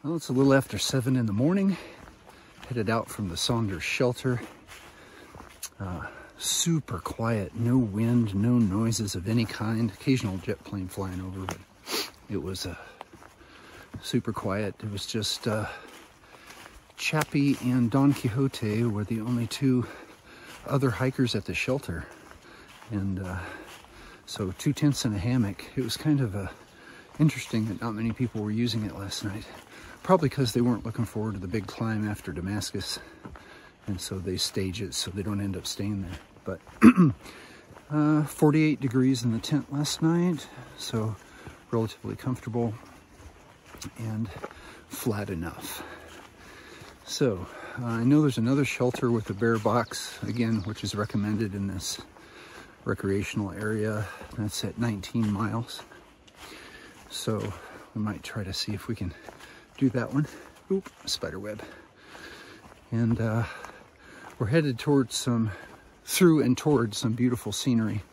Well, it's a little after 7 in the morning. Headed out from the Saunders shelter. Super quiet, no wind, no noises of any kind. Occasional jet plane flying over, but it was super quiet. It was just Chappie and Don Quixote were the only two other hikers at the shelter. And so 2 tents and a hammock. It was kind of interesting that not many people were using it last night. Probably because they weren't looking forward to the big climb after Damascus. And so they stage it so they don't end up staying there. But 48 degrees in the tent last night, so relatively comfortable and flat enough. So I know there's another shelter with a bear box, again, which is recommended in this recreational area. That's at 19 miles. So we might try to see if we can do that one. Oop, spider web. And we're headed towards through and towards some beautiful scenery.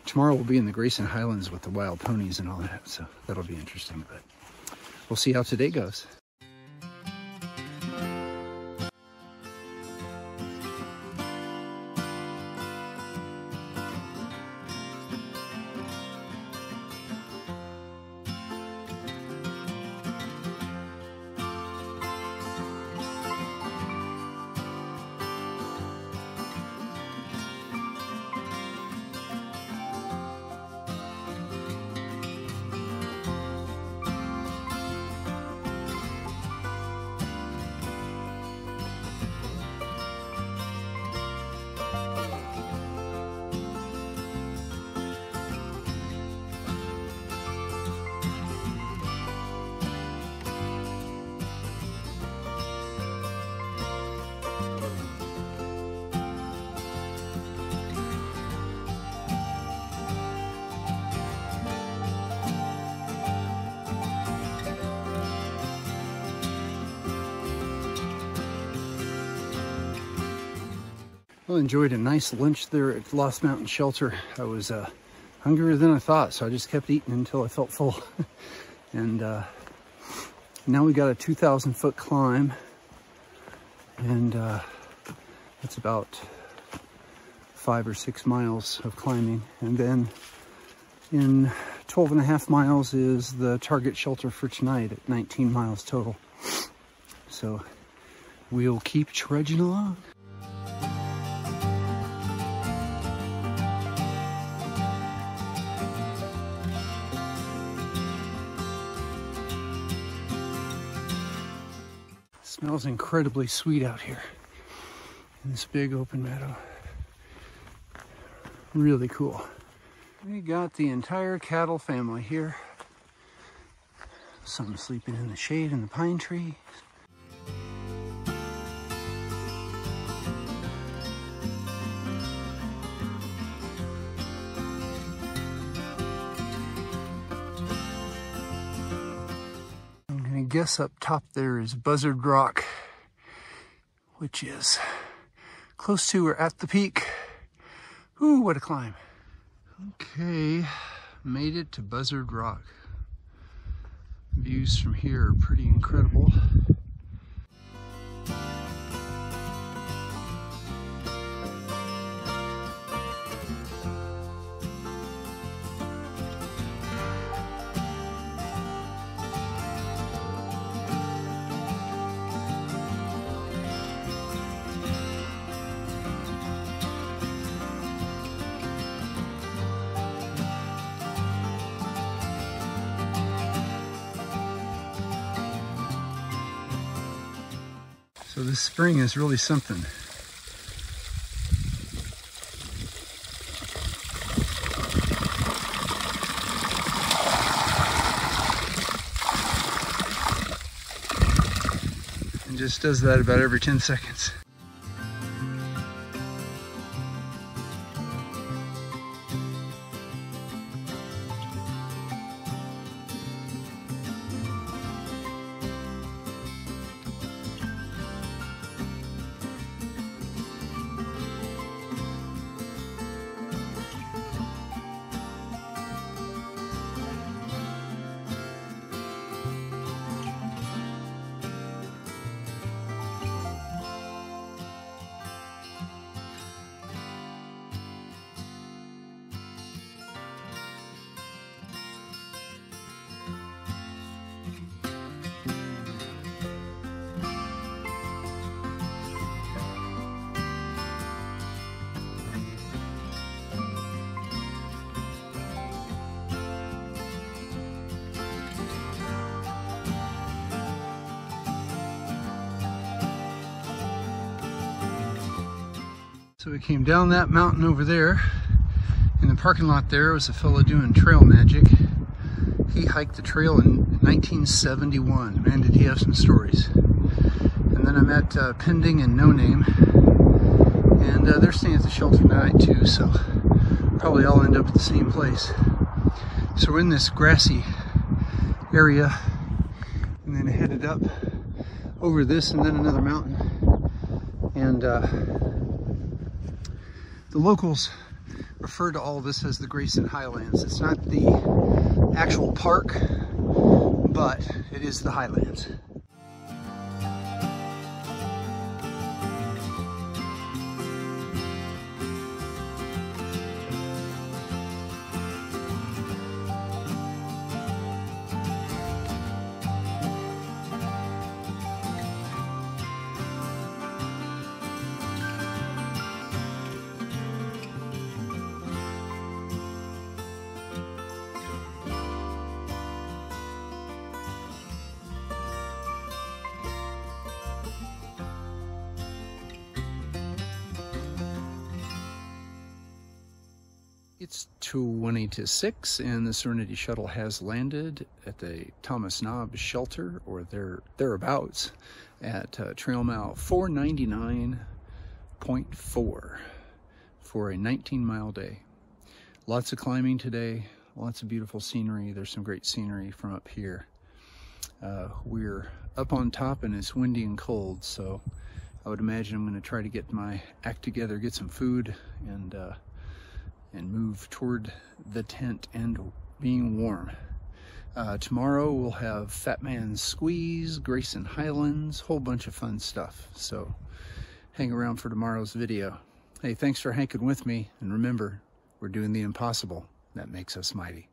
Tomorrow we'll be in the Grayson Highlands with the wild ponies and all that, so that'll be interesting, but we'll see how today goes. Well, enjoyed a nice lunch there at Lost Mountain Shelter. I was hungrier than I thought, so I just kept eating until I felt full. And now we got a 2,000 foot climb, and it's about 5 or 6 miles of climbing. And then in 12.5 miles is the target shelter for tonight at 19 miles total. So we'll keep trudging along. Smells incredibly sweet out here in this big open meadow. Really cool. We got the entire cattle family here. Some sleeping in the shade in the pine tree. I guess up top there is Buzzard Rock, which is close to or at the peak. Ooh, what a climb. Okay, made it to Buzzard Rock. Views from here are pretty incredible. So this spring is really something. And just does that about every 10 seconds. So we came down that mountain over there. In the parking lot there was a fellow doing trail magic. He hiked the trail in 1971. Man, did he have some stories. And then I met Pending and No Name. And they're staying at the shelter tonight too, so probably all end up at the same place. So we're in this grassy area, and then headed up over this and then another mountain. And the locals refer to all this as the Grayson Highlands. It's not the actual park, but it is the Highlands. It's 20 to 6 and the Serenity Shuttle has landed at the Thomas Knobs shelter, or thereabouts, at trail mile 499.4 for a 19-mile day. Lots of climbing today, lots of beautiful scenery. There's some great scenery from up here. We're up on top and it's windy and cold, so I would imagine I'm going to try to get my act together, get some food, and move toward the tent and being warm. Tomorrow we'll have Fat Man's Squeeze, Grayson Highlands, whole bunch of fun stuff. So hang around for tomorrow's video. Hey, thanks for hanging with me, and remember, we're doing the impossible. That makes us mighty.